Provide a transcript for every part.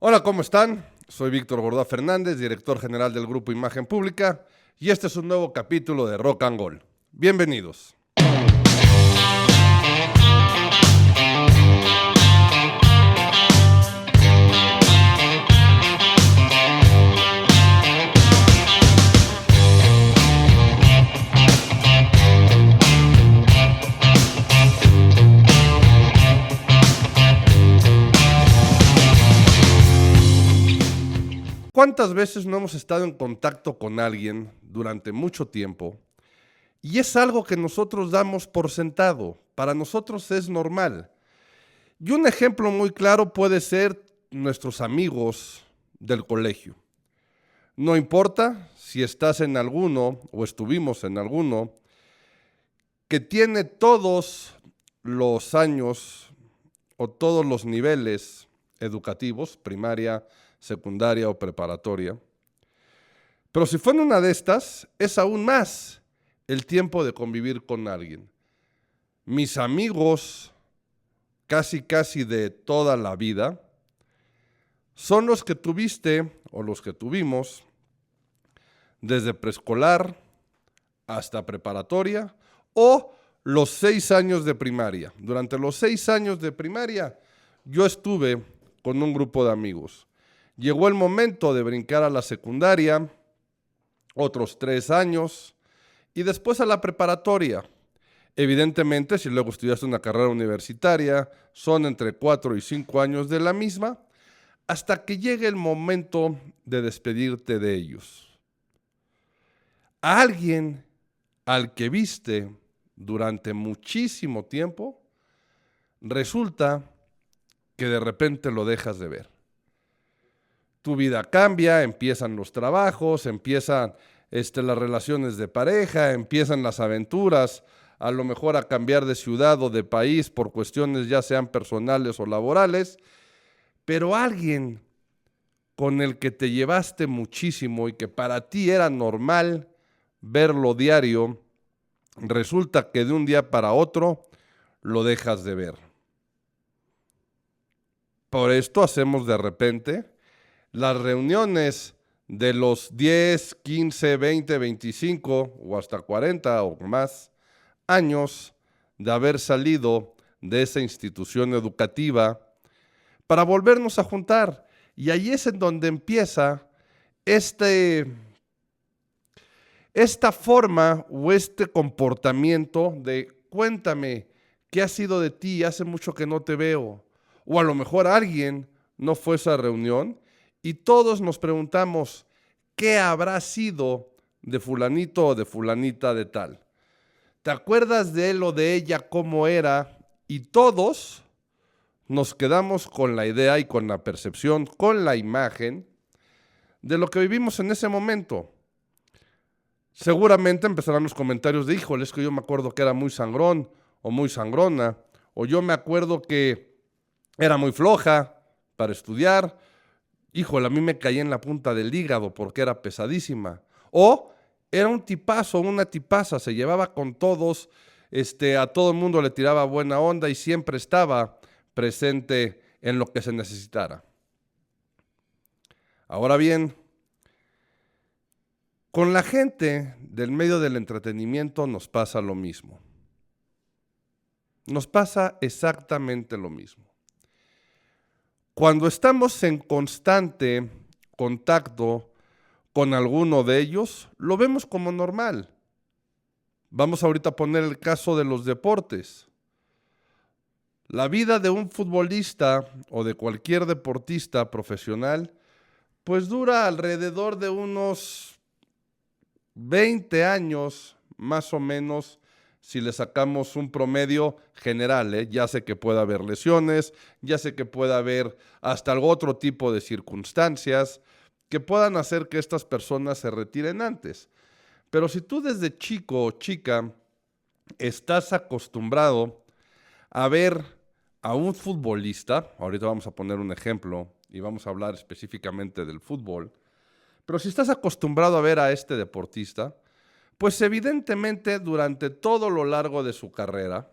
Hola, ¿cómo están? Soy Víctor Gordá Fernández, director general del Grupo Imagen Pública, y este es un nuevo capítulo de Rock and Gold. Bienvenidos. ¿Cuántas veces no hemos estado en contacto con alguien durante mucho tiempo y es algo que nosotros damos por sentado? Para nosotros es normal. Y un ejemplo muy claro puede ser nuestros amigos del colegio. No importa si estás en alguno o estuvimos en alguno que tiene todos los años o todos los niveles educativos, primaria, secundaria o preparatoria. Pero si fue en una de estas, es aún más el tiempo de convivir con alguien. Mis amigos, casi de toda la vida, son los que tuviste o los que tuvimos desde preescolar hasta preparatoria o los 6 años de primaria. Durante los 6 años de primaria yo estuve con un grupo de amigos. Llegó el momento de brincar a la secundaria, otros 3 años, y después a la preparatoria. Evidentemente, si luego estudiaste una carrera universitaria, son entre 4 y 5 años de la misma, hasta que llegue el momento de despedirte de ellos. A alguien al que viste durante muchísimo tiempo, resulta que de repente lo dejas de ver. Tu vida cambia, empiezan los trabajos, empiezan las relaciones de pareja, empiezan las aventuras, a lo mejor a cambiar de ciudad o de país por cuestiones ya sean personales o laborales, pero alguien con el que te llevaste muchísimo y que para ti era normal verlo diario, resulta que de un día para otro lo dejas de ver. Por esto hacemos de repente las reuniones de los 10, 15, 20, 25 o hasta 40 o más años de haber salido de esa institución educativa para volvernos a juntar. Y ahí es en donde empieza esta forma o este comportamiento de cuéntame, ¿qué ha sido de ti? Hace mucho que no te veo. O a lo mejor alguien no fue a esa reunión y todos nos preguntamos, ¿qué habrá sido de fulanito o de fulanita de tal? ¿Te acuerdas de él o de ella cómo era? Y todos nos quedamos con la idea y con la percepción, con la imagen de lo que vivimos en ese momento. Seguramente empezarán los comentarios de, híjole, es que yo me acuerdo que era muy sangrón o muy sangrona, o yo me acuerdo que era muy floja para estudiar, híjole, a mí me caía en la punta del hígado porque era pesadísima. O era un tipazo, una tipaza, se llevaba con todos, a todo el mundo le tiraba buena onda y siempre estaba presente en lo que se necesitara. Ahora bien, con la gente del medio del entretenimiento nos pasa lo mismo. Nos pasa exactamente lo mismo. Cuando estamos en constante contacto con alguno de ellos, lo vemos como normal. Vamos ahorita a poner el caso de los deportes. La vida de un futbolista o de cualquier deportista profesional, pues dura alrededor de unos 20 años, más o menos, si le sacamos un promedio general, ya sé que puede haber lesiones, ya sé que puede haber hasta algún otro tipo de circunstancias que puedan hacer que estas personas se retiren antes. Pero si tú desde chico o chica estás acostumbrado a ver a un futbolista, ahorita vamos a poner un ejemplo y vamos a hablar específicamente del fútbol, pero si estás acostumbrado a ver a este deportista, pues evidentemente durante todo lo largo de su carrera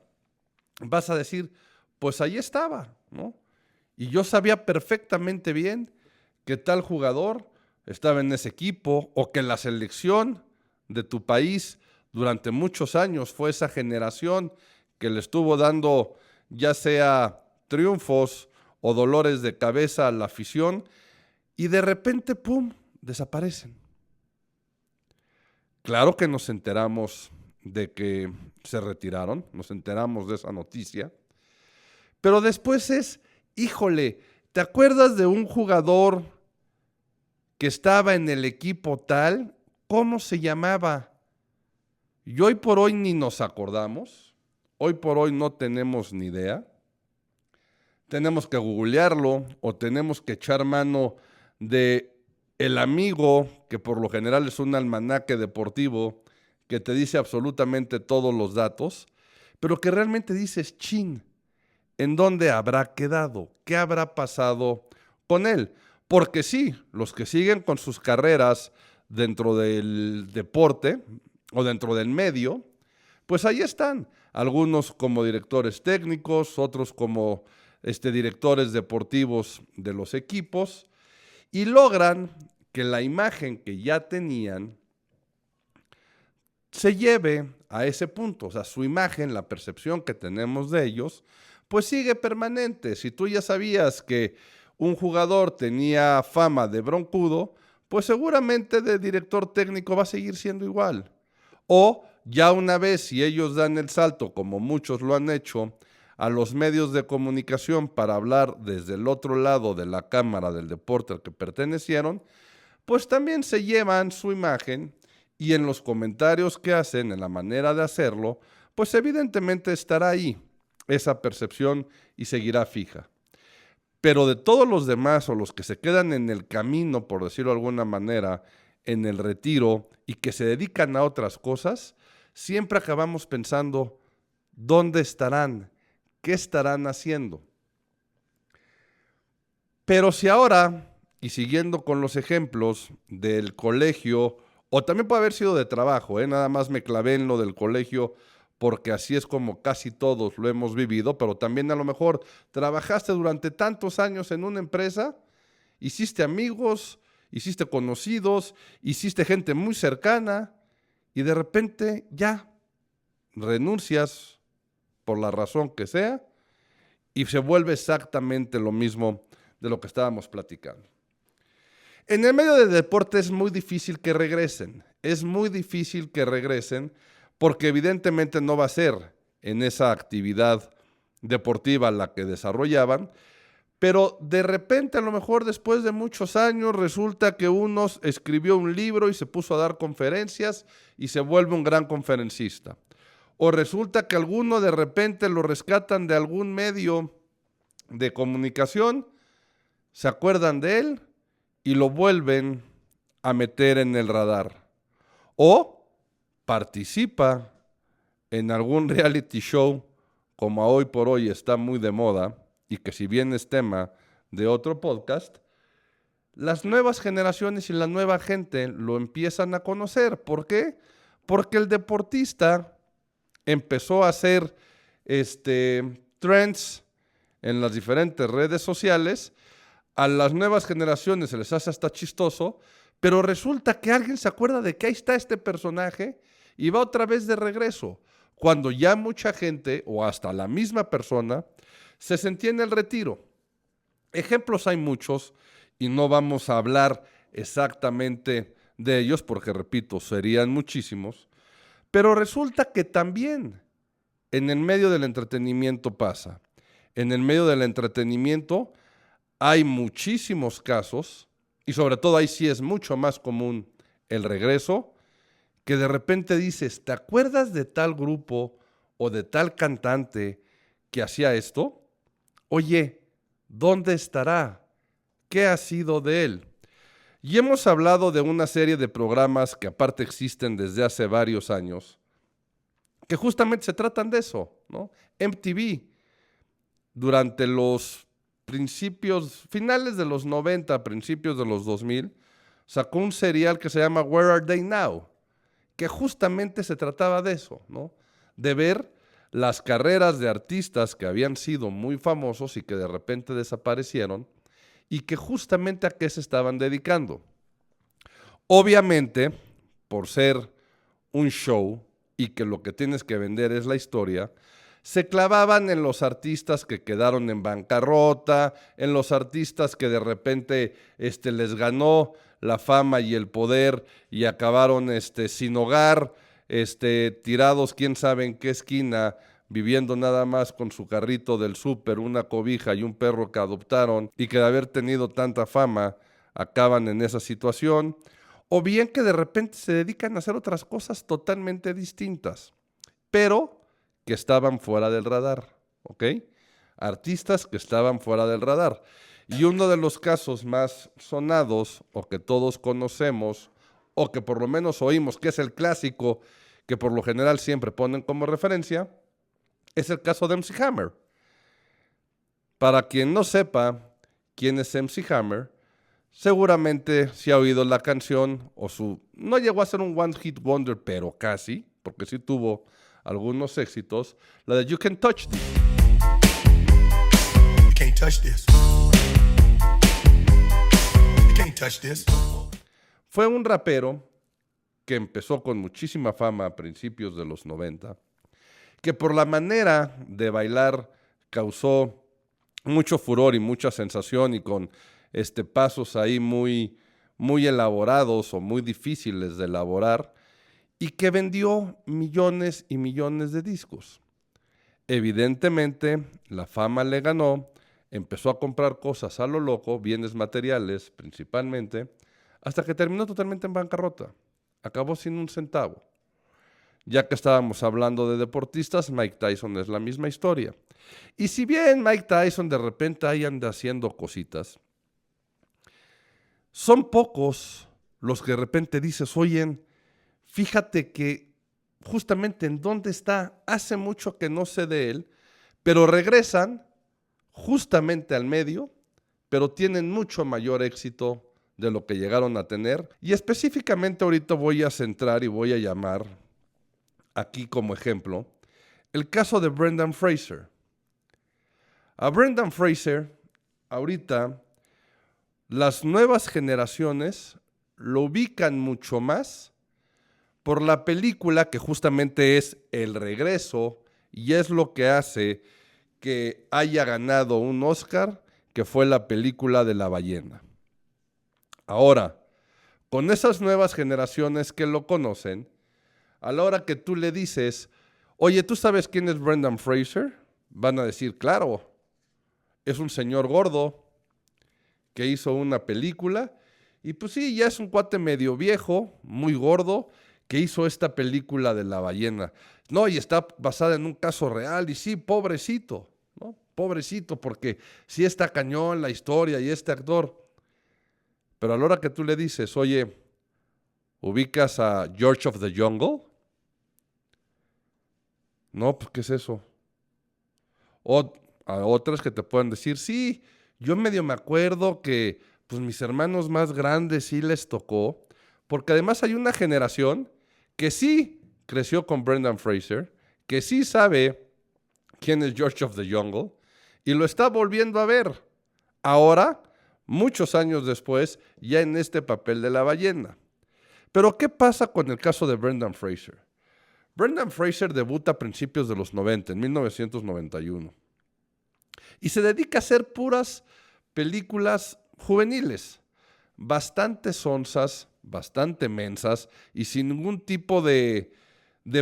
vas a decir, pues ahí estaba, ¿no? Y yo sabía perfectamente bien que tal jugador estaba en ese equipo o que la selección de tu país durante muchos años fue esa generación que le estuvo dando ya sea triunfos o dolores de cabeza a la afición y de repente, ¡pum!, desaparecen. Claro que nos enteramos de que se retiraron, nos enteramos de esa noticia, pero después es, híjole, ¿te acuerdas de un jugador que estaba en el equipo tal? ¿Cómo se llamaba? Y hoy por hoy ni nos acordamos, hoy por hoy no tenemos ni idea. Tenemos que googlearlo o tenemos que echar mano de el amigo, que por lo general es un almanaque deportivo, que te dice absolutamente todos los datos, pero que realmente dices, chin, ¿en dónde habrá quedado? ¿Qué habrá pasado con él? Porque sí, los que siguen con sus carreras dentro del deporte o dentro del medio, pues ahí están. Algunos como directores técnicos, otros como directores deportivos de los equipos, y logran que la imagen que ya tenían se lleve a ese punto. O sea, su imagen, la percepción que tenemos de ellos, pues sigue permanente. Si tú ya sabías que un jugador tenía fama de broncudo, pues seguramente de director técnico va a seguir siendo igual. O ya una vez, si ellos dan el salto, como muchos lo han hecho, a los medios de comunicación para hablar desde el otro lado de la cámara del deporte al que pertenecieron, pues también se llevan su imagen y en los comentarios que hacen, en la manera de hacerlo, pues evidentemente estará ahí esa percepción y seguirá fija. Pero de todos los demás o los que se quedan en el camino, por decirlo de alguna manera, en el retiro y que se dedican a otras cosas, siempre acabamos pensando, ¿dónde estarán? ¿Qué estarán haciendo? Pero si ahora, y siguiendo con los ejemplos del colegio, o también puede haber sido de trabajo, nada más me clavé en lo del colegio porque así es como casi todos lo hemos vivido, pero también a lo mejor trabajaste durante tantos años en una empresa, hiciste amigos, hiciste conocidos, hiciste gente muy cercana y de repente ya renuncias por la razón que sea y se vuelve exactamente lo mismo de lo que estábamos platicando. En el medio del deporte es muy difícil que regresen, porque evidentemente no va a ser en esa actividad deportiva la que desarrollaban, pero de repente a lo mejor después de muchos años resulta que uno escribió un libro y se puso a dar conferencias y se vuelve un gran conferencista. O resulta que alguno de repente lo rescatan de algún medio de comunicación, se acuerdan de él y lo vuelven a meter en el radar. O participa en algún reality show, como hoy por hoy está muy de moda, y que si bien es tema de otro podcast, las nuevas generaciones y la nueva gente lo empiezan a conocer. ¿Por qué? Porque el deportista empezó a hacer trends en las diferentes redes sociales. A las nuevas generaciones se les hace hasta chistoso, pero resulta que alguien se acuerda de que ahí está este personaje y va otra vez de regreso, cuando ya mucha gente, o hasta la misma persona, se sentía en el retiro. Ejemplos hay muchos y no vamos a hablar exactamente de ellos porque, repito, serían muchísimos, pero resulta que también en el medio del entretenimiento pasa. En el medio del entretenimiento hay muchísimos casos, y sobre todo ahí sí es mucho más común el regreso, que de repente dices, ¿te acuerdas de tal grupo o de tal cantante que hacía esto? Oye, ¿dónde estará? ¿Qué ha sido de él? Y hemos hablado de una serie de programas que aparte existen desde hace varios años, que justamente se tratan de eso, ¿no? MTV, durante los finales de los 90, principios de los 2000, sacó un serial que se llama Where Are They Now?, que justamente se trataba de eso, ¿no? De ver las carreras de artistas que habían sido muy famosos y que de repente desaparecieron y que justamente a qué se estaban dedicando. Obviamente, por ser un show y que lo que tienes que vender es la historia, se clavaban en los artistas que quedaron en bancarrota, en los artistas que de repente les ganó la fama y el poder y acabaron sin hogar, tirados quién sabe en qué esquina, viviendo nada más con su carrito del súper, una cobija y un perro que adoptaron y que de haber tenido tanta fama acaban en esa situación, o bien que de repente se dedican a hacer otras cosas totalmente distintas, pero que estaban fuera del radar, ¿ok? Artistas que estaban fuera del radar. Y uno de los casos más sonados, o que todos conocemos, o que por lo menos oímos, que es el clásico, que por lo general siempre ponen como referencia, es el caso de MC Hammer. Para quien no sepa quién es MC Hammer, seguramente sí ha oído la canción, no llegó a ser un one hit wonder, pero casi, porque sí tuvo algunos éxitos, la de You Can Touch This. You can't touch this. You can't touch this. Fue un rapero que empezó con muchísima fama a principios de los 90, que por la manera de bailar causó mucho furor y mucha sensación, y con pasos ahí muy, muy elaborados o muy difíciles de elaborar, y que vendió millones y millones de discos. Evidentemente, la fama le ganó, empezó a comprar cosas a lo loco, bienes materiales principalmente, hasta que terminó totalmente en bancarrota. Acabó sin un centavo. Ya que estábamos hablando de deportistas, Mike Tyson es la misma historia. Y si bien Mike Tyson de repente ahí anda haciendo cositas, son pocos los que de repente dices, oye, fíjate que justamente en dónde está, hace mucho que no sé de él, pero regresan justamente al medio, pero tienen mucho mayor éxito de lo que llegaron a tener. Y específicamente ahorita voy a centrar y voy a llamar aquí como ejemplo el caso de Brendan Fraser. A Brendan Fraser, ahorita, las nuevas generaciones lo ubican mucho más por la película que justamente es El Regreso y es lo que hace que haya ganado un Oscar, que fue la película de La Ballena. Ahora, con esas nuevas generaciones que lo conocen, a la hora que tú le dices, oye, ¿tú sabes quién es Brendan Fraser? Van a decir, claro, es un señor gordo que hizo una película y pues sí, ya es un cuate medio viejo, muy gordo, que hizo esta película de La Ballena. No, y está basada en un caso real y sí, pobrecito, ¿no? Pobrecito, porque sí está cañón la historia y este actor. Pero a la hora que tú le dices, oye, ¿ubicas a George of the Jungle? No, pues, ¿qué es eso? O a otras que te pueden decir, sí, yo medio me acuerdo que pues mis hermanos más grandes sí les tocó, porque además hay una generación que sí creció con Brendan Fraser, que sí sabe quién es George of the Jungle y lo está volviendo a ver. Ahora, muchos años después, ya en este papel de La Ballena. Pero ¿qué pasa con el caso de Brendan Fraser? Brendan Fraser debuta a principios de los 90, en 1991. Y se dedica a hacer puras películas juveniles, bastante sonsas, bastante mensas y sin ningún tipo de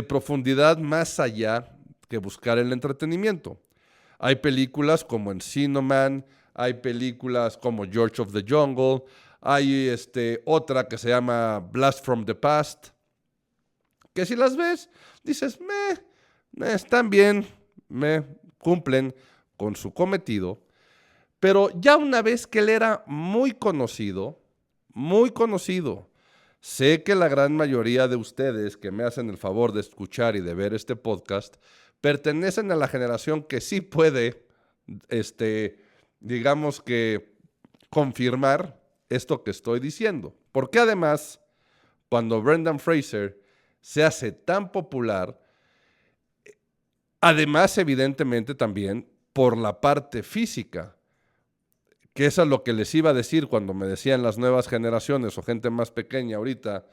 profundidad más allá que buscar el entretenimiento. Hay películas como Encino Man, hay películas como George of the Jungle, hay otra que se llama Blast from the Past, que si las ves, dices, están bien, cumplen con su cometido, pero ya una vez que él era muy conocido, sé que la gran mayoría de ustedes que me hacen el favor de escuchar y de ver este podcast, pertenecen a la generación que sí puede, digamos que, confirmar esto que estoy diciendo. Porque además, cuando Brendan Fraser se hace tan popular, además evidentemente también por la parte física, que eso es lo que les iba a decir cuando me decían las nuevas generaciones o gente más pequeña ahorita,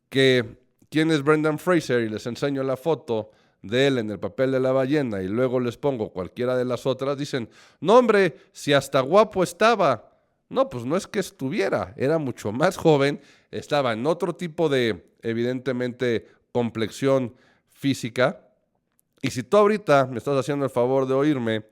que quién es Brendan Fraser y les enseño la foto de él en el papel de la ballena y luego les pongo cualquiera de las otras, dicen, no hombre, si hasta guapo estaba. No, pues no es que estuviera, era mucho más joven, estaba en otro tipo de, evidentemente, complexión física. Y si tú ahorita me estás haciendo el favor de oírme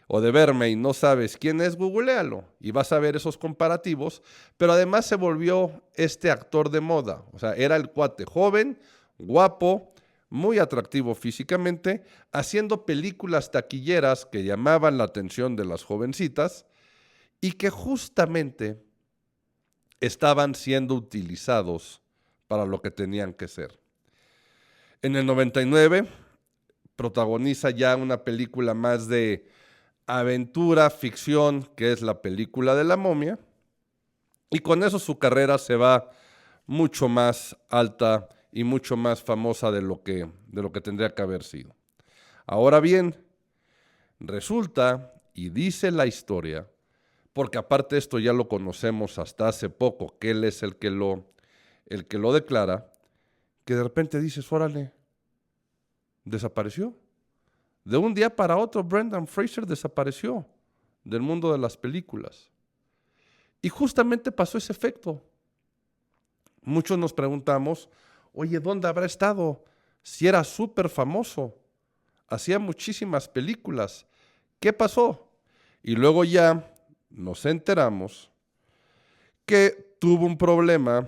o de verme y no sabes quién es, googlealo y vas a ver esos comparativos, pero además se volvió este actor de moda, o sea, era el cuate joven, guapo, muy atractivo físicamente, haciendo películas taquilleras que llamaban la atención de las jovencitas y que justamente estaban siendo utilizados para lo que tenían que ser. En el 99 protagoniza ya una película más de aventura, ficción, que es la película de la momia, y con eso su carrera se va mucho más alta y mucho más famosa de lo que tendría que haber sido. Ahora bien, resulta y dice la historia, porque aparte esto ya lo conocemos hasta hace poco, que él es el que lo declara, que de repente dices, órale, desapareció. De un día para otro, Brendan Fraser desapareció del mundo de las películas. Y justamente pasó ese efecto. Muchos nos preguntamos, oye, ¿dónde habrá estado? Si era súper famoso, hacía muchísimas películas. ¿Qué pasó? Y luego ya nos enteramos que tuvo un problema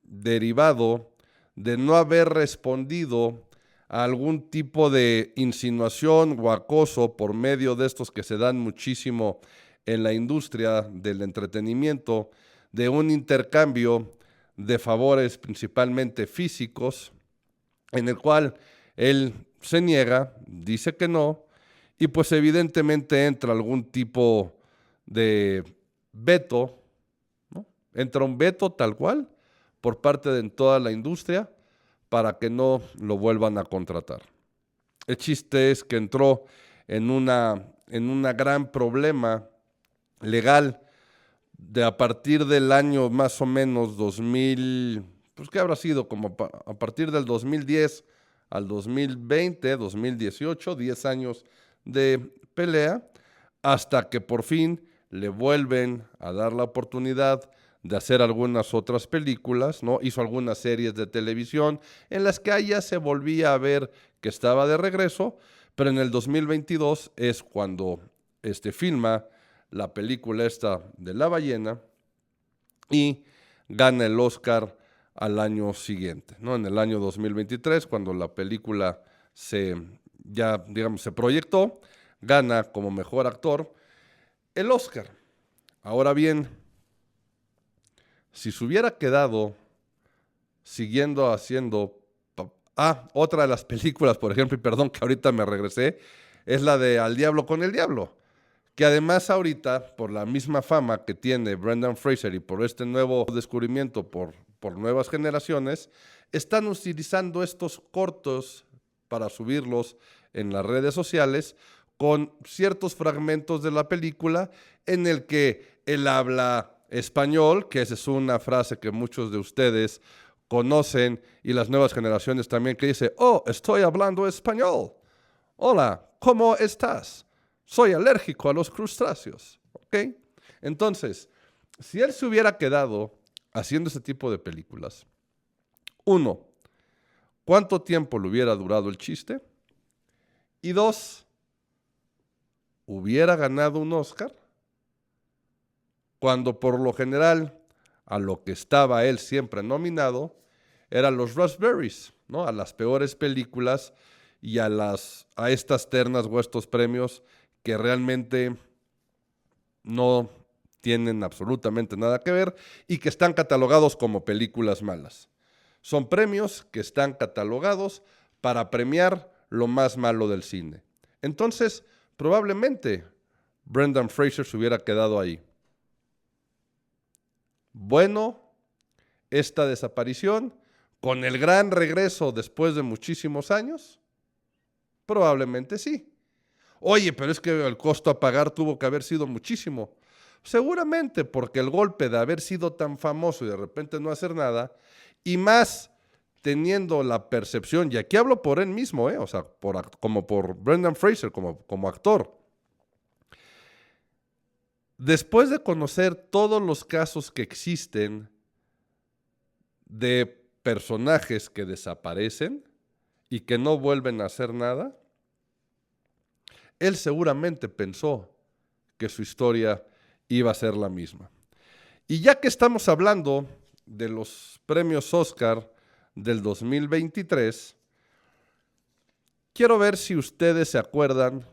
derivado de no haber respondido a algún tipo de insinuación o acoso por medio de estos que se dan muchísimo en la industria del entretenimiento, de un intercambio de favores principalmente físicos, en el cual él se niega, dice que no, y pues evidentemente entra algún tipo de veto, ¿no? Entra un veto tal cual por parte de toda la industria para que no lo vuelvan a contratar. El chiste es que entró en un gran problema legal de a partir del año más o menos 2000, pues ¿qué habrá sido? Como a partir del 2010 al 2020, 2018, 10 años de pelea, hasta que por fin le vuelven a dar la oportunidad de hacer algunas otras películas, ¿no? Hizo algunas series de televisión en las que ya se volvía a ver que estaba de regreso, pero en el 2022 es cuando filma la película esta de La Ballena y gana el Oscar al año siguiente, ¿no? En el año 2023, cuando la película se proyectó, gana como mejor actor el Oscar. Ahora bien, si se hubiera quedado siguiendo haciendo... otra de las películas, por ejemplo, y perdón que ahorita me regresé, es la de Al Diablo con el Diablo, que además ahorita, por la misma fama que tiene Brendan Fraser y por este nuevo descubrimiento por nuevas generaciones, están utilizando estos cortos para subirlos en las redes sociales con ciertos fragmentos de la película en el que él habla español, que esa es una frase que muchos de ustedes conocen y las nuevas generaciones también, que dice, oh, estoy hablando español. Hola, ¿cómo estás? Soy alérgico a los crustáceos, ¿ok? Entonces, si él se hubiera quedado haciendo ese tipo de películas, uno, ¿cuánto tiempo le hubiera durado el chiste? Y dos, ¿hubiera ganado un Oscar? Cuando por lo general a lo que estaba él siempre nominado eran los Raspberries, ¿no? A las peores películas y a estas ternas o estos premios que realmente no tienen absolutamente nada que ver y que están catalogados como películas malas. Son premios que están catalogados para premiar lo más malo del cine. Entonces, probablemente Brendan Fraser se hubiera quedado ahí. Bueno, esta desaparición, con el gran regreso después de muchísimos años, probablemente sí. Oye, pero es que el costo a pagar tuvo que haber sido muchísimo. Seguramente porque el golpe de haber sido tan famoso y de repente no hacer nada, y más teniendo la percepción, y aquí hablo por él mismo, o sea, como por Brendan Fraser, como actor. Después de conocer todos los casos que existen de personajes que desaparecen y que no vuelven a hacer nada, él seguramente pensó que su historia iba a ser la misma. Y ya que estamos hablando de los premios Oscar del 2023, quiero ver si ustedes se acuerdan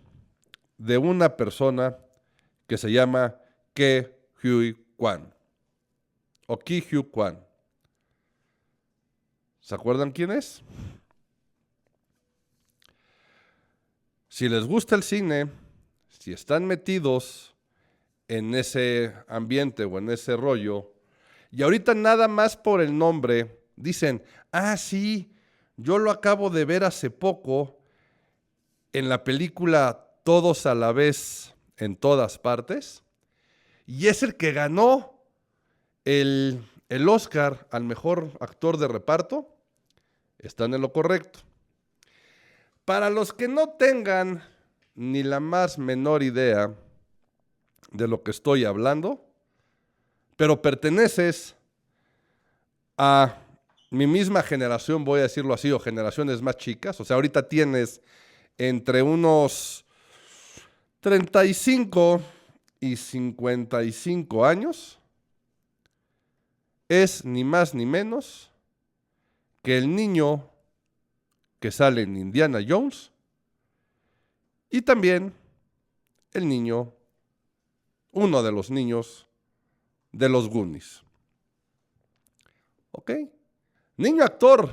de una persona que se llama Ke Huy Quan o Ke Huy Quan. ¿Se acuerdan quién es? Si les gusta el cine, si están metidos en ese ambiente o en ese rollo, y ahorita nada más por el nombre dicen, ah, sí, yo lo acabo de ver hace poco en la película Todos a la vez en todas partes, y es el que ganó el Oscar al mejor actor de reparto. Están en lo correcto. Para los que no tengan ni la más menor idea de lo que estoy hablando, pero perteneces a mi misma generación, voy a decirlo así, o generaciones más chicas, o sea, ahorita tienes entre unos 35 y 55 años, es ni más ni menos que el niño que sale en Indiana Jones y también el niño, uno de los niños de los Goonies. ¿Ok? Niño actor,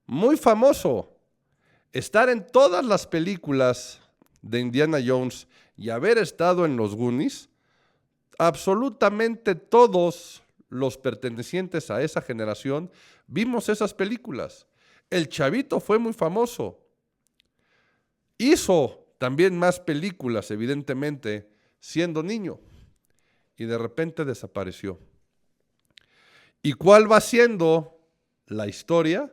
muy famoso, estar en todas las películas de Indiana Jones y haber estado en los Goonies, absolutamente todos los pertenecientes a esa generación vimos esas películas. El chavito fue muy famoso. Hizo también más películas, evidentemente, siendo niño. Y de repente desapareció. ¿Y cuál va siendo la historia?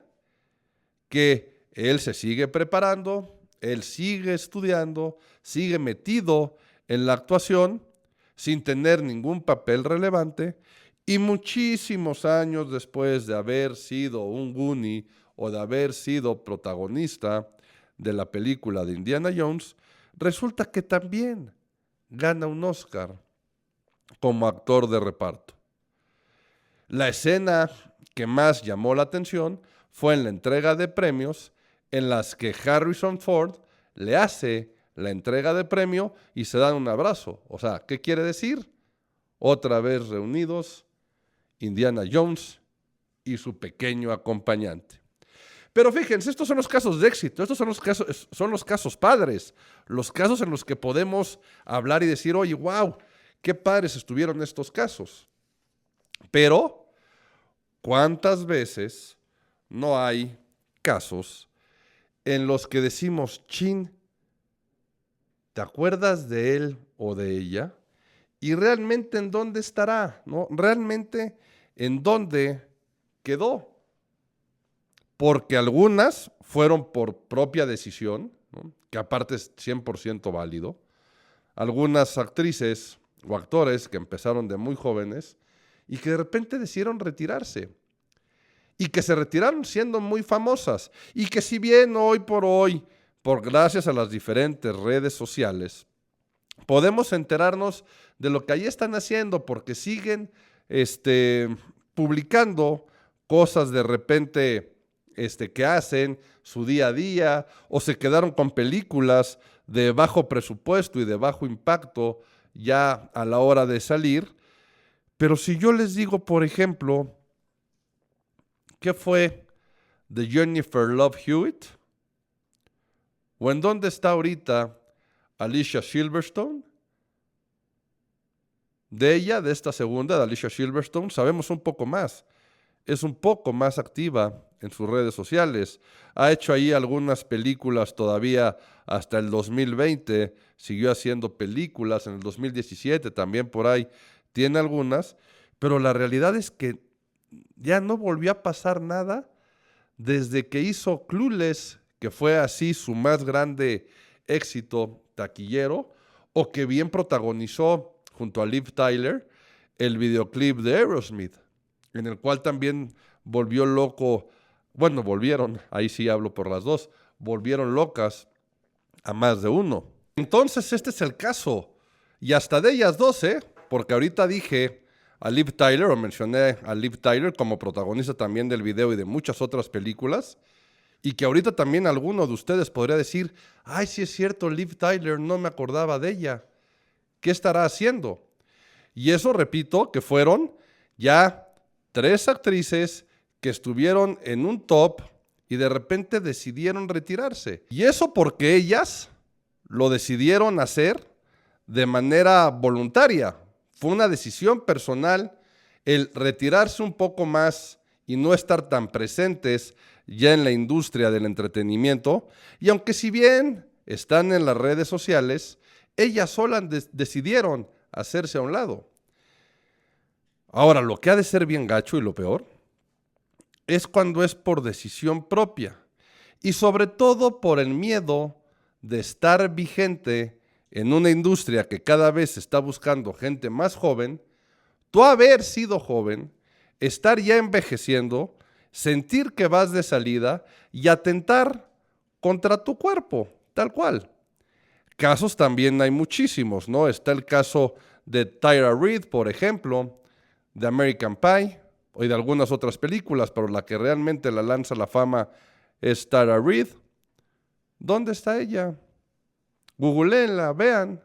Que él se sigue preparando, él sigue estudiando, sigue metido en la actuación sin tener ningún papel relevante, y muchísimos años después de haber sido un Goonie o de haber sido protagonista de la película de Indiana Jones, resulta que también gana un Oscar como actor de reparto. La escena que más llamó la atención fue en la entrega de premios, en las que Harrison Ford le hace la entrega de premio y se dan un abrazo. O sea, ¿qué quiere decir? Otra vez reunidos Indiana Jones y su pequeño acompañante. Pero fíjense, estos son los casos de éxito, estos son los casos padres, los casos en los que podemos hablar y decir, oye, wow, qué padres estuvieron estos casos. Pero, ¿cuántas veces no hay casos en los que decimos, chin, ¿te acuerdas de él o de ella? Y realmente en dónde estará, ¿no? Realmente en dónde quedó. Porque algunas fueron por propia decisión, ¿no? Que aparte es 100% válido. Algunas actrices o actores que empezaron de muy jóvenes y que de repente decidieron retirarse. Y que se retiraron siendo muy famosas. Y que si bien hoy por hoy, por gracias a las diferentes redes sociales, podemos enterarnos de lo que ahí están haciendo porque siguen publicando cosas de repente que hacen su día a día, o se quedaron con películas de bajo presupuesto y de bajo impacto ya a la hora de salir. Pero si yo les digo, por ejemplo, ¿qué fue de Jennifer Love Hewitt? ¿O en dónde está ahorita Alicia Silverstone? De ella, de esta segunda, de Alicia Silverstone, sabemos un poco más. es un poco más activa en sus redes sociales. Ha hecho ahí algunas películas todavía hasta el 2020, siguió haciendo películas en el 2017, también por ahí tiene algunas, pero la realidad es que ya no volvió a pasar nada desde que hizo Clueless, que fue así su más grande éxito taquillero, o que bien protagonizó junto a Liv Tyler el videoclip de Aerosmith, en el cual también volvió loco, bueno, volvieron, ahí sí hablo por las dos, volvieron locas a más de uno. Entonces este es el caso, y hasta de ellas dos, porque ahorita dije a Liv Tyler, o mencioné a Liv Tyler como protagonista también del video y de muchas otras películas, y que ahorita también alguno de ustedes podría decir, ay, sí es cierto, Liv Tyler, no me acordaba de ella, ¿qué estará haciendo? Y eso, repito, que fueron ya 3 actrices que estuvieron en un top y de repente decidieron retirarse. Y eso porque ellas lo decidieron hacer de manera voluntaria. Fue una decisión personal el retirarse un poco más y no estar tan presentes ya en la industria del entretenimiento. Y aunque si bien están en las redes sociales, ellas solas decidieron hacerse a un lado. Ahora, lo que ha de ser bien gacho y lo peor es cuando es por decisión propia y sobre todo por el miedo de estar vigente en una industria que cada vez está buscando gente más joven, tú haber sido joven, estar ya envejeciendo, sentir que vas de salida y atentar contra tu cuerpo, tal cual. Casos también hay muchísimos, ¿no? Está el caso de Tyra Reid, por ejemplo, de American Pie, o de algunas otras películas, pero la que realmente la lanza a la fama es Tyra Reid. ¿Dónde está ella? Googleenla, vean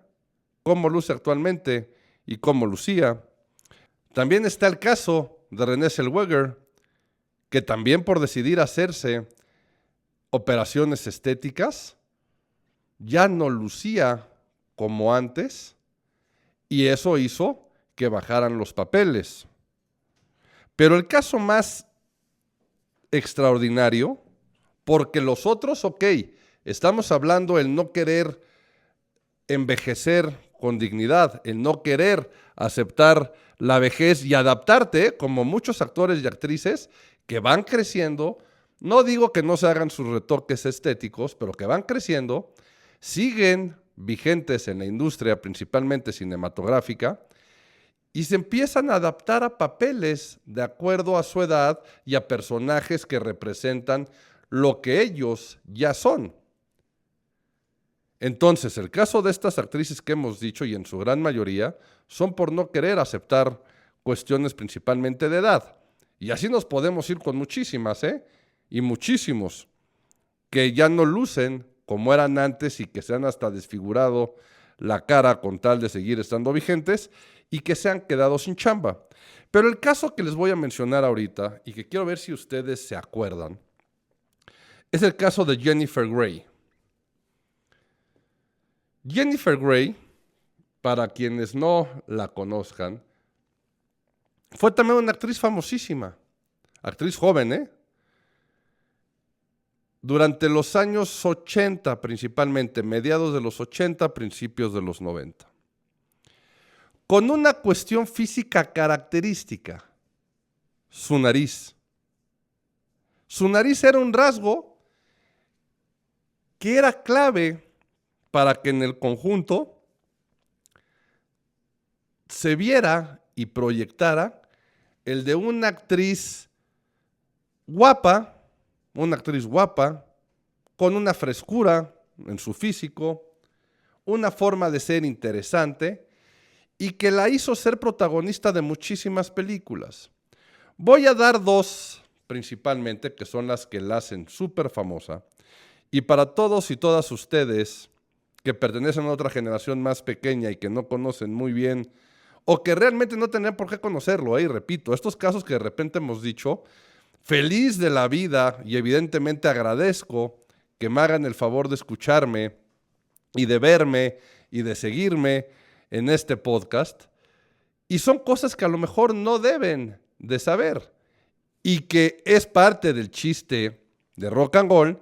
cómo luce actualmente y cómo lucía. También está el caso de Renée Zellweger, que también por decidir hacerse operaciones estéticas, ya no lucía como antes, y eso hizo que bajaran los papeles. Pero el caso más extraordinario, porque los otros, ok, estamos hablando el no querer envejecer con dignidad, el no querer aceptar la vejez y adaptarte, como muchos actores y actrices que van creciendo, no digo que no se hagan sus retoques estéticos, pero que van creciendo, siguen vigentes en la industria, principalmente cinematográfica, y se empiezan a adaptar a papeles de acuerdo a su edad y a personajes que representan lo que ellos ya son. Entonces, el caso de estas actrices que hemos dicho, y en su gran mayoría, son por no querer aceptar cuestiones principalmente de edad. Y así nos podemos ir con muchísimas, y muchísimos, que ya no lucen como eran antes y que se han hasta desfigurado la cara con tal de seguir estando vigentes y que se han quedado sin chamba. Pero el caso que les voy a mencionar ahorita y que quiero ver si ustedes se acuerdan, es el caso de Jennifer Grey. Jennifer Grey, para quienes no la conozcan, fue también una actriz famosísima, actriz joven, durante los años 80 principalmente, mediados de los 80, principios de los 90. Con una cuestión física característica, su nariz. Su nariz era un rasgo que era clave para que en el conjunto se viera y proyectara el de una actriz guapa, con una frescura en su físico, una forma de ser interesante y que la hizo ser protagonista de muchísimas películas. Voy a dar 2 principalmente, que son las que la hacen súper famosa. Y para todos y todas ustedes que pertenecen a otra generación más pequeña y que no conocen muy bien, o que realmente no tenían por qué conocerlo, y repito, estos casos que de repente hemos dicho, feliz de la vida y evidentemente agradezco que me hagan el favor de escucharme y de verme y de seguirme en este podcast. Y son cosas que a lo mejor no deben de saber. y que es parte del chiste de Rock and Roll,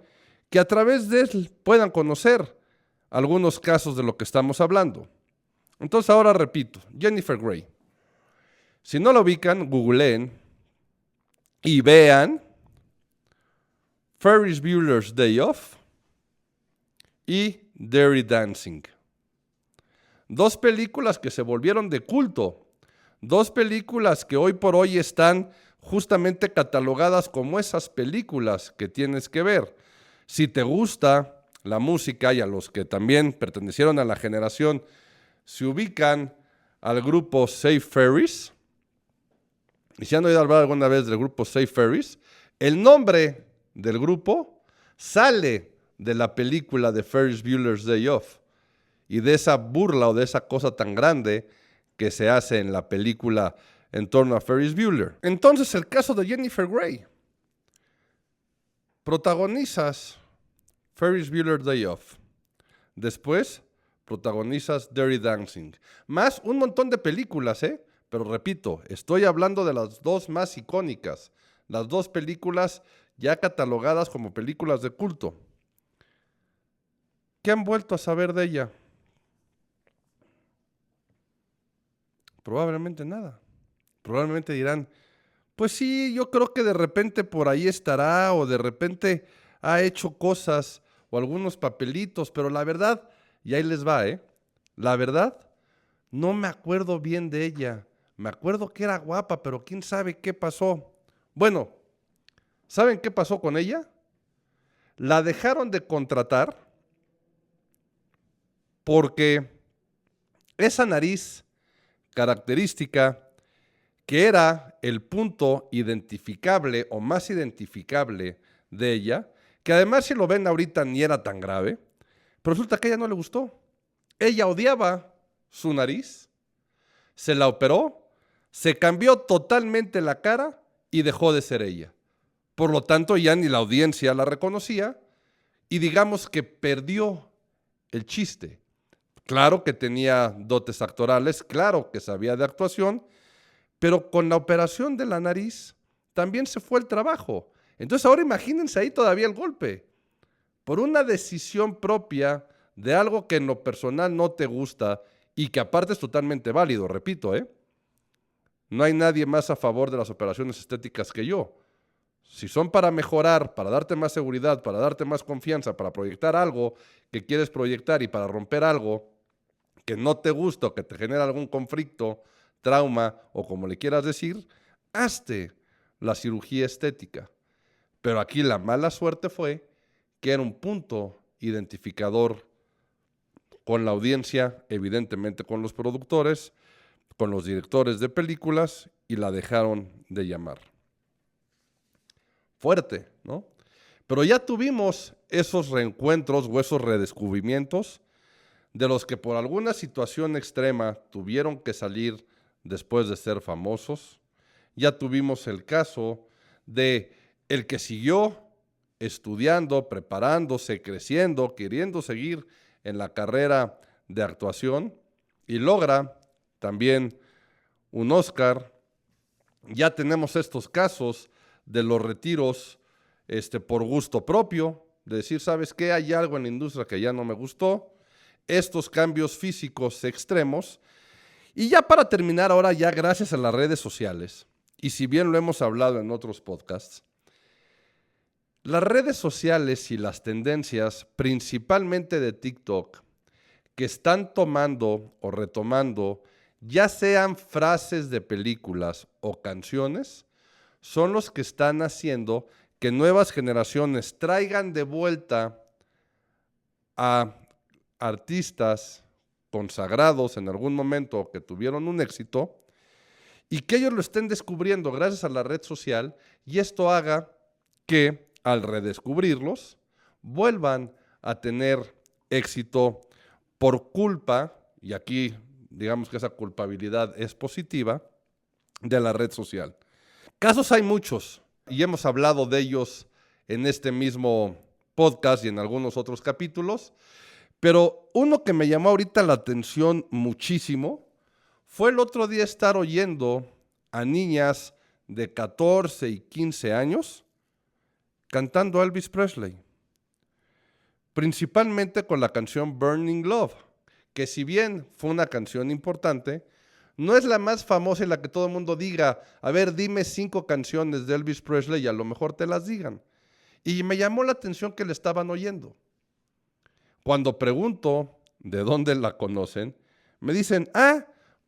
que a través de él puedan conocer algunos casos de lo que estamos hablando. Entonces ahora repito, Jennifer Grey. Si no lo ubican, googleen y vean Ferris Bueller's Day Off y Dirty Dancing. Dos películas que se volvieron de culto. Dos películas que hoy por hoy están justamente catalogadas como esas películas que tienes que ver. Si te gusta la música, y a los que también pertenecieron a la generación, se ubican al grupo Save Ferris, y si han oído hablar alguna vez del grupo Save Ferris, el nombre del grupo sale de la película de Ferris Bueller's Day Off y de esa burla o de esa cosa tan grande que se hace en la película en torno a Ferris Bueller. Entonces, el caso de Jennifer Grey. Protagonizas Ferris Bueller's Day Off. Después, protagonizas Dirty Dancing. Más un montón de películas, Pero repito, estoy hablando de las dos más icónicas. Las dos películas ya catalogadas como películas de culto. ¿Qué han vuelto a saber de ella? Probablemente nada. Probablemente dirán, pues sí, yo creo que de repente por ahí estará o de repente ha hecho cosas o algunos papelitos, pero la verdad, y ahí les va, La verdad, no me acuerdo bien de ella. Me acuerdo que era guapa, pero quién sabe qué pasó. Bueno, ¿saben qué pasó con ella? La dejaron de contratar porque esa nariz característica, que era el punto identificable o más identificable de ella, que además si lo ven ahorita ni era tan grave, pero resulta que a ella no le gustó. Ella odiaba su nariz, se la operó, se cambió totalmente la cara y dejó de ser ella. Por lo tanto, ya ni la audiencia la reconocía y digamos que perdió el chiste. Claro que tenía dotes actorales, claro que sabía de actuación, pero con la operación de la nariz también se fue el trabajo. Entonces ahora imagínense ahí todavía el golpe. Por una decisión propia de algo que en lo personal no te gusta y que aparte es totalmente válido, repito, No hay nadie más a favor de las operaciones estéticas que yo. Si son para mejorar, para darte más seguridad, para darte más confianza, para proyectar algo que quieres proyectar y para romper algo que no te gusta o que te genera algún conflicto, trauma o como le quieras decir, hazte la cirugía estética. Pero aquí la mala suerte fue que era un punto identificador con la audiencia, evidentemente con los productores, con los directores de películas y la dejaron de llamar. Fuerte, ¿no? Pero ya tuvimos esos reencuentros o esos redescubrimientos de los que por alguna situación extrema tuvieron que salir después de ser famosos. Ya tuvimos el caso de el que siguió estudiando, preparándose, creciendo, queriendo seguir en la carrera de actuación y logra también un Oscar. Ya tenemos estos casos de los retiros por gusto propio, de decir, ¿sabes qué? Hay algo en la industria que ya no me gustó. Estos cambios físicos extremos. Y ya para terminar ahora, ya gracias a las redes sociales, y si bien lo hemos hablado en otros podcasts, las redes sociales y las tendencias, principalmente de TikTok, que están tomando o retomando, ya sean frases de películas o canciones, son los que están haciendo que nuevas generaciones traigan de vuelta a artistas consagrados en algún momento que tuvieron un éxito y que ellos lo estén descubriendo gracias a la red social y esto haga que al redescubrirlos vuelvan a tener éxito por culpa, y aquí digamos que esa culpabilidad es positiva, de la red social. Casos hay muchos y hemos hablado de ellos en este mismo podcast y en algunos otros capítulos, pero uno que me llamó ahorita la atención muchísimo fue el otro día estar oyendo a niñas de 14 y 15 años cantando a Elvis Presley, principalmente con la canción Burning Love, que si bien fue una canción importante, no es la más famosa y la que todo el mundo diga, a ver, dime 5 canciones de Elvis Presley y a lo mejor te las digan. Y me llamó la atención que le estaban oyendo. Cuando pregunto de dónde la conocen, me dicen,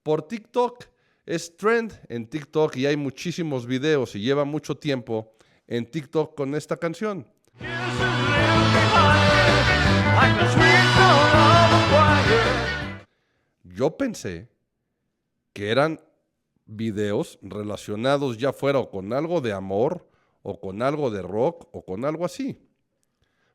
por TikTok, es trend en TikTok y hay muchísimos videos y lleva mucho tiempo en TikTok con esta canción. Yo pensé que eran videos relacionados ya fuera o con algo de amor, o con algo de rock, o con algo así.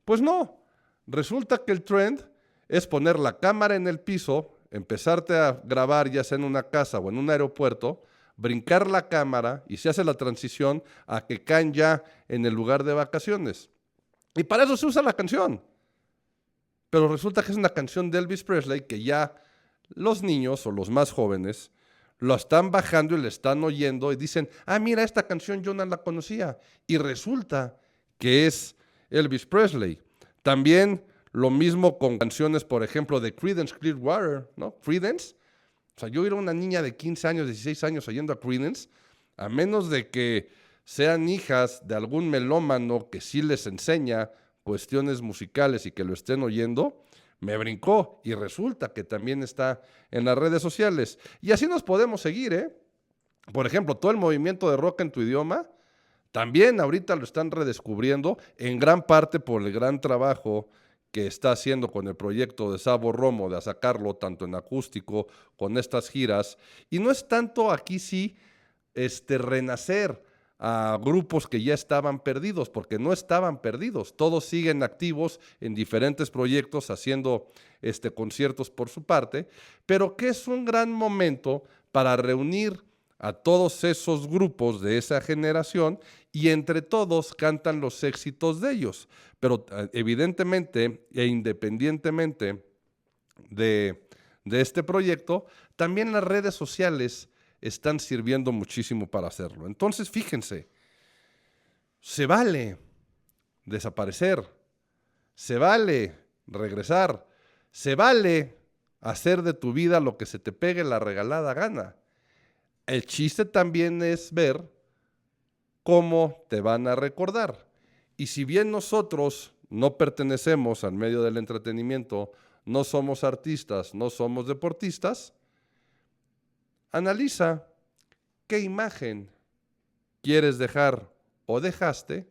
Pues no, resulta que el trend es poner la cámara en el piso, empezarte a grabar ya sea en una casa o en un aeropuerto, brincar la cámara y se hace la transición a que caen ya en el lugar de vacaciones. Y para eso se usa la canción. Pero resulta que es una canción de Elvis Presley que ya los niños o los más jóvenes lo están bajando y le están oyendo y dicen, mira, esta canción yo no la conocía. Y resulta que es Elvis Presley. También lo mismo con canciones, por ejemplo, de Creedence Clearwater, ¿no? Creedence. O sea, yo era una niña de 15 años, 16 años oyendo a Creedence, a menos de que sean hijas de algún melómano que sí les enseña cuestiones musicales y que lo estén oyendo, me brincó y resulta que también está en las redes sociales. Y así nos podemos seguir, ¿eh? Por ejemplo, todo el movimiento de rock en tu idioma, también ahorita lo están redescubriendo, en gran parte por el gran trabajo que está haciendo con el proyecto de Sabo Romo, de sacarlo tanto en acústico, con estas giras. Y no es tanto aquí sí renacer a grupos que ya estaban perdidos, porque no estaban perdidos, todos siguen activos en diferentes proyectos haciendo conciertos por su parte, pero que es un gran momento para reunir a todos esos grupos de esa generación y entre todos cantan los éxitos de ellos, pero evidentemente e independientemente de este proyecto, también las redes sociales están sirviendo muchísimo para hacerlo. Entonces, fíjense, se vale desaparecer, se vale regresar, se vale hacer de tu vida lo que se te pegue la regalada gana. El chiste también es ver cómo te van a recordar. Y si bien nosotros no pertenecemos al medio del entretenimiento, no somos artistas, no somos deportistas, analiza qué imagen quieres dejar o dejaste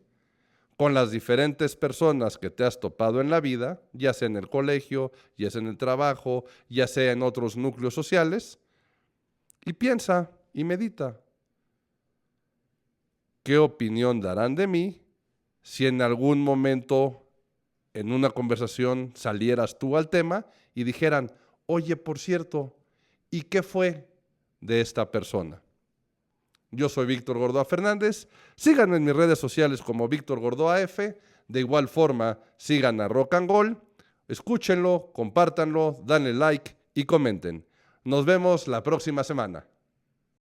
con las diferentes personas que te has topado en la vida, ya sea en el colegio, ya sea en el trabajo, ya sea en otros núcleos sociales, y piensa y medita. ¿Qué opinión darán de mí si en algún momento en una conversación salieras tú al tema y dijeran, oye, por cierto, ¿y qué fue de esta persona? Yo soy Víctor Gordoa Fernández, síganme en mis redes sociales como Víctor Gordoa F, de igual forma sigan a Rock and Roll, escúchenlo, compártanlo, danle like y comenten. Nos vemos la próxima semana.